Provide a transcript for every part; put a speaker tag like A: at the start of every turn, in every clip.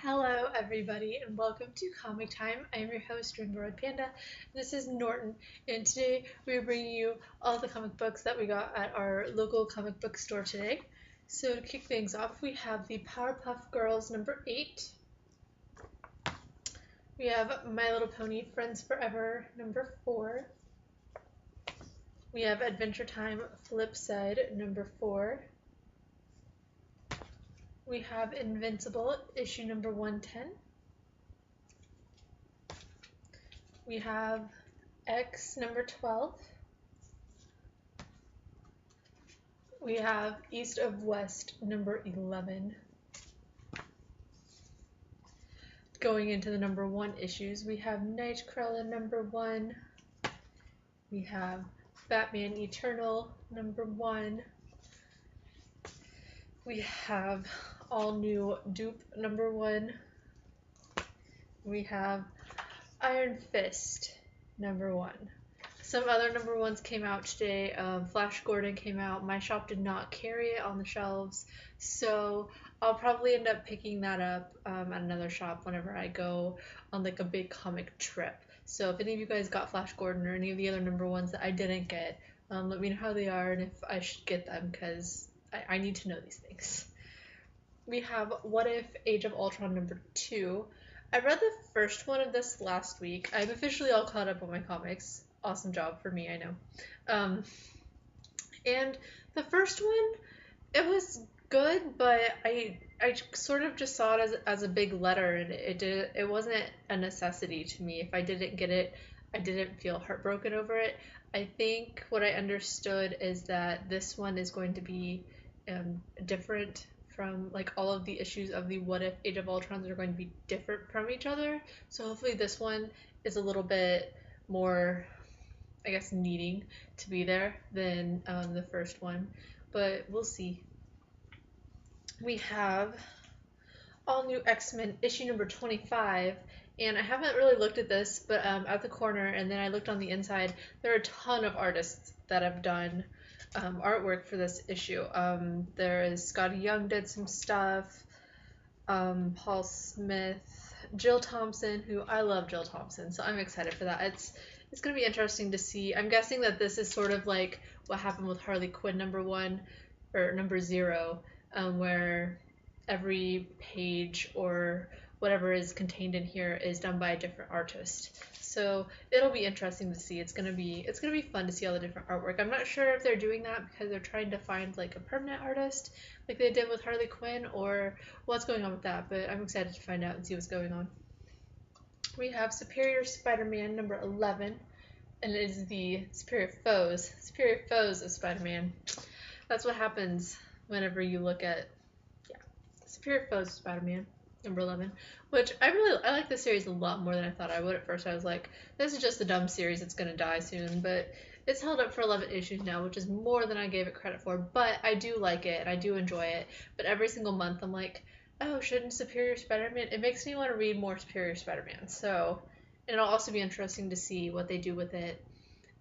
A: Hello, everybody, and welcome to Comic Time. I am your host, Rainbow Red Panda. This is Norton, and today we are bringing you all the comic books that we got at our local comic book store today. So, to kick things off, we have the Powerpuff Girls number 8. We have My Little Pony Friends Forever number 4. We have Adventure Time Flipside number 4. We have Invincible issue number 110. We have X number 12. We have East of West number 11. Going into the number 1 issues, we have Nightcrawler number 1. We have Batman Eternal number 1. We have All New Dupe number 1. We have Iron Fist number 1. Some other number 1s came out today. Flash Gordon came out. My shop did not carry it on the shelves, so I'll probably end up picking that up at another shop whenever I go on like a big comic trip. So if any of you guys got Flash Gordon or any of the other number 1s that I didn't get, let me know how they are and if I should get them, because I need to know these things. We have What If Age of Ultron number 2. I read the first one of this last week. I'm officially all caught up on my comics. Awesome job for me, I know. And the first one, it was good, but I sort of just saw it as a big letter, and it wasn't a necessity to me. If I didn't get it, I didn't feel heartbroken over it. I think what I understood is that this one is going to be different from like all of the issues of the What If Age of Ultrons are going to be different from each other. So hopefully this one is a little bit more, I guess, needing to be there than the first one, but we'll see. We have All New X-Men issue number 25, and I haven't really looked at this, but at the corner, and then I looked on the inside, there are a ton of artists that have done artwork for this issue. There is Scotty Young did some stuff, Paul Smith, Jill Thompson, who I love Jill Thompson, so I'm excited for that. It's going to be interesting to see. I'm guessing that this is sort of like what happened with Harley Quinn number 1 or number 0, where every page or whatever is contained in here is done by a different artist. So it'll be interesting to see. It's gonna be fun to see all the different artwork. I'm not sure if they're doing that because they're trying to find like a permanent artist like they did with Harley Quinn, or what's going on with that, but I'm excited to find out and see what's going on. We have Superior Spider-Man number 11, and it is the Superior Foes of Spider-Man. That's what happens whenever you look at, Superior Foes of Spider-Man number 11, which I like this series a lot more than I thought I would. At first I was like, this is just a dumb series, it's gonna die soon, but it's held up for 11 issues now, which is more than I gave it credit for, but I do like it and I do enjoy it. But every single month I'm like, oh, shouldn't Superior Spider-Man, it makes me want to read more Superior Spider-Man. So it'll also be interesting to see what they do with it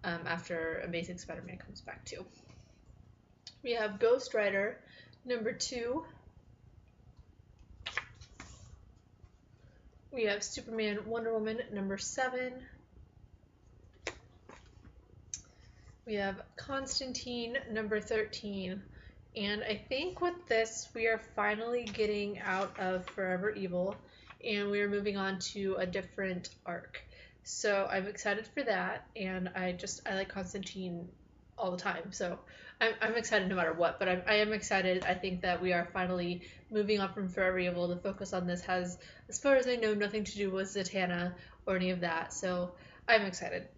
A: after Amazing Spider-Man comes back too. We have Ghost Rider number 2. We have Superman Wonder Woman number 7. We have Constantine number 13. And I think with this, we are finally getting out of Forever Evil, and we are moving on to a different arc. So I'm excited for that, and I like Constantine all the time, so I'm excited no matter what, but I am excited. I think that we are finally moving on from Forever Evil. The focus on this has, as far as I know, nothing to do with Zatanna or any of that, so I'm excited.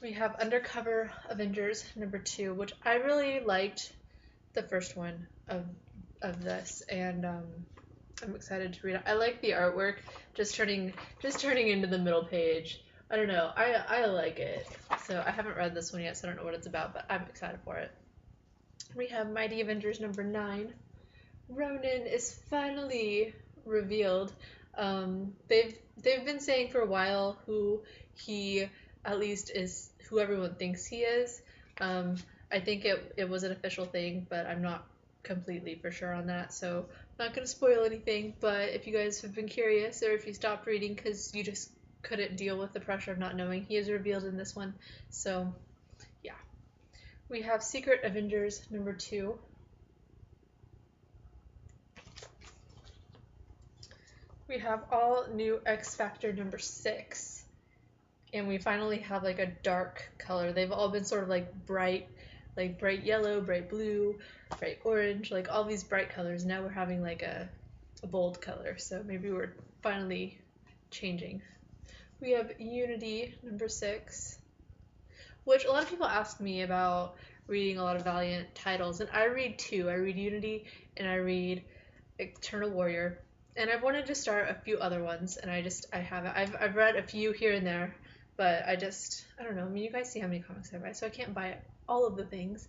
A: We have Undercover Avengers number 2, which I really liked the first one of this, and I'm excited to read it. I like the artwork, just turning into the middle page. I don't know, I like it. So I haven't read this one yet, so I don't know what it's about, but I'm excited for it. We have Mighty Avengers number 9. Ronan is finally revealed. They've been saying for a while who he at least is, who everyone thinks he is. I think it was an official thing, but I'm not completely for sure on that, so Not going to spoil anything, but if you guys have been curious or if you stopped reading because you just couldn't deal with the pressure of not knowing, he is revealed in this one. So, yeah. We have Secret Avengers number 2. We have All New X Factor number 6. And we finally have like a dark color. They've all been sort of like bright yellow, bright blue, bright orange, like all these bright colors. Now we're having like a bold color, so maybe we're finally changing. We have Unity number 6, which a lot of people ask me about reading a lot of Valiant titles, and I read two. I read Unity and I read Eternal Warrior, and I've wanted to start a few other ones, and I haven't. I've read a few here and there, but I don't know. I mean, you guys see how many comics I buy, so I can't buy all of the things.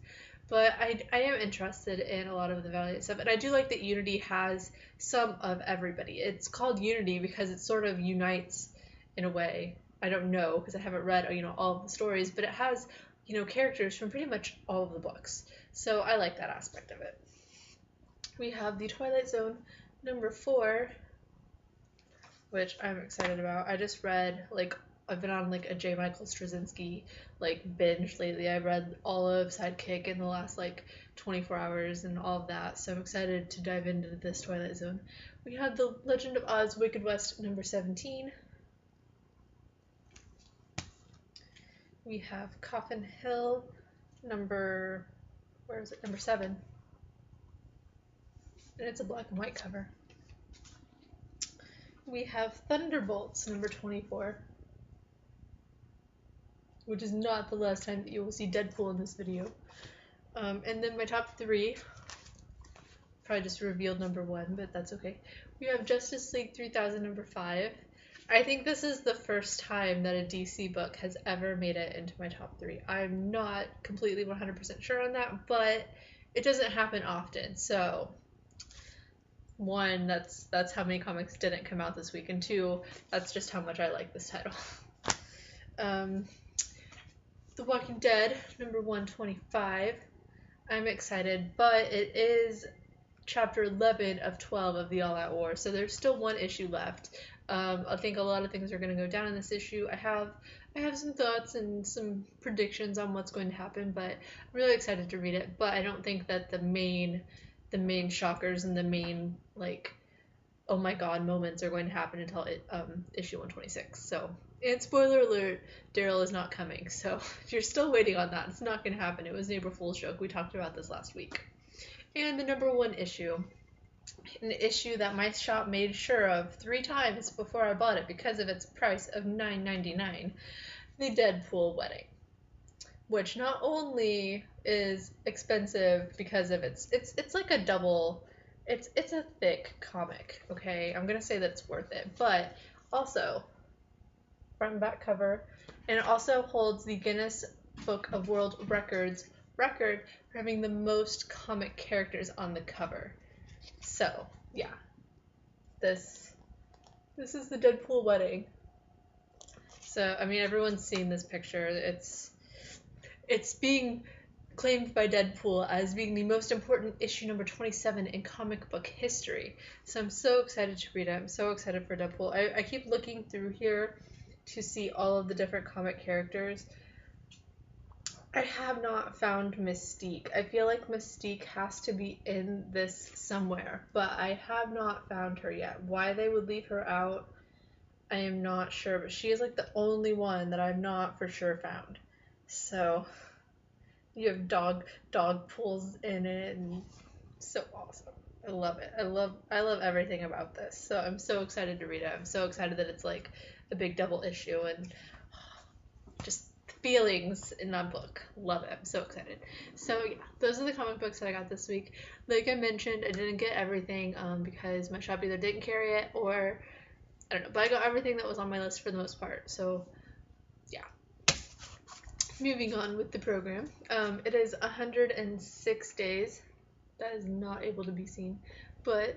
A: But I am interested in a lot of the Valiant stuff, and I do like that Unity has some of everybody. It's called Unity because it sort of unites in a way. I don't know because I haven't read all of the stories, but it has characters from pretty much all of the books. So I like that aspect of it. We have the Twilight Zone number 4, which I'm excited about. I just read I've been on a J. Michael Straczynski binge lately. I read all of Sidekick in the last 24 hours and all of that, so I'm excited to dive into this Twilight Zone. We have The Legend of Oz Wicked West number 17. We have Coffin Hill number 7. And it's a black and white cover. We have Thunderbolts number 24. Which is not the last time that you will see Deadpool in this video. And then my top 3, probably just revealed number 1, but that's okay. We have Justice League 3000 number 5. I think this is the first time that a DC book has ever made it into my top 3. I'm not completely 100% sure on that, but it doesn't happen often. So, 1, that's how many comics didn't come out this week, and 2, that's just how much I like this title. The Walking Dead, number 125. I'm excited, but it is chapter 11 of 12 of the All Out War, so there's still one issue left. I think a lot of things are going to go down in this issue. I have some thoughts and some predictions on what's going to happen, but I'm really excited to read it. But I don't think that the main shockers and the main oh my god moments are going to happen until issue 126. So, and spoiler alert, Daryl is not coming. So if you're still waiting on that, it's not going to happen. It was an April Fool's joke. We talked about this last week. And the number 1 issue, an issue that my shop made sure of 3 times before I bought it because of its price of $9.99, the Deadpool Wedding, which not only is expensive because of it's like a double. It's a thick comic, okay? I'm gonna say that it's worth it, but also front and back cover, and it also holds the Guinness Book of World Records record for having the most comic characters on the cover. So yeah, this is the Deadpool Wedding. So I mean, everyone's seen this picture. It's being claimed by Deadpool as being the most important issue number 27 in comic book history. So I'm so excited to read it. I'm so excited for Deadpool. I keep looking through here to see all of the different comic characters. I have not found Mystique. I feel like Mystique has to be in this somewhere, but I have not found her yet. Why they would leave her out, I am not sure, but she is the only one that I've not for sure found. So you have dog pools in it, and so awesome. I love it. I love everything about this. So I'm so excited to read it. I'm so excited that it's a big double issue, and just feelings in that book. Love it. I'm so excited. So yeah, those are the comic books that I got this week. Like I mentioned, I didn't get everything because my shop either didn't carry it or I don't know, but I got everything that was on my list for the most part. So yeah. Moving on with the program. It is 106 days. That is not able to be seen, but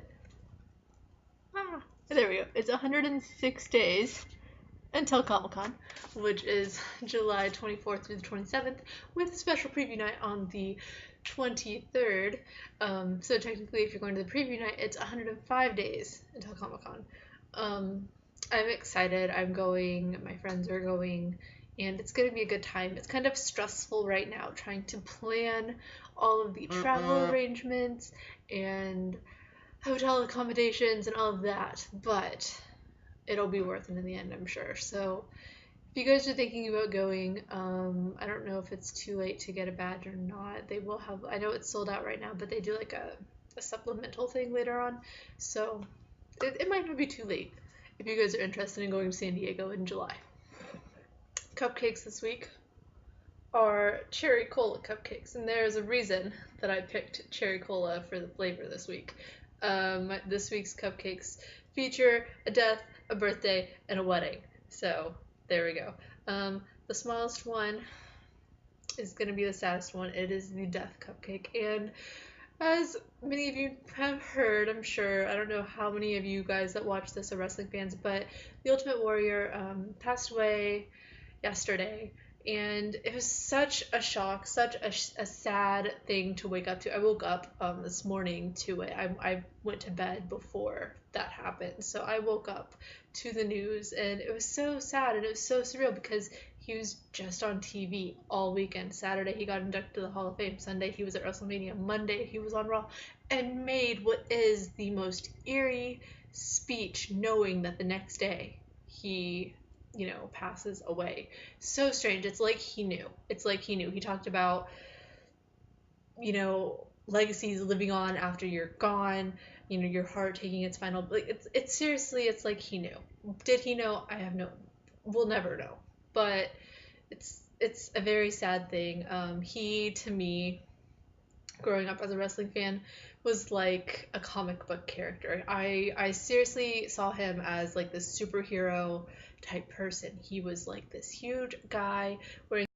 A: there we go. It's 106 days until Comic-Con, which is July 24th through the 27th, with a special preview night on the 23rd. So technically, if you're going to the preview night, it's 105 days until Comic-Con. I'm excited. I'm going. My friends are going. And it's going to be a good time. It's kind of stressful right now trying to plan all of the travel arrangements and hotel accommodations and all of that, but it'll be worth it in the end, I'm sure. So if you guys are thinking about going, I don't know if it's too late to get a badge or not. They will have, I know it's sold out right now, but they do like a supplemental thing later on. So it might not be too late if you guys are interested in going to San Diego in July. Cupcakes this week are cherry cola cupcakes, and there's a reason that I picked cherry cola for the flavor this week. This week's cupcakes feature a death, a birthday, and a wedding. So there we go. The smallest one is going to be the saddest one. It is the death cupcake, and as many of you have heard, I'm sure, I don't know how many of you guys that watch this are wrestling fans, but the Ultimate Warrior passed away yesterday, and it was such a shock, such a sad thing to wake up to. I woke up this morning to it. I went to bed before that happened, so I woke up to the news, and it was so sad, and it was so surreal because he was just on TV all weekend. Saturday he got inducted to the Hall of Fame. Sunday he was at WrestleMania. Monday he was on Raw and made what is the most eerie speech, knowing that the next day he passes away. So strange. It's like he knew. He talked about, legacies living on after you're gone, your heart taking its final, like, it's seriously, it's like he knew. Did he know? We'll never know. But it's a very sad thing. He, to me, growing up as a wrestling fan, was like a comic book character. I seriously saw him as like this superhero type person. He was like this huge guy wearing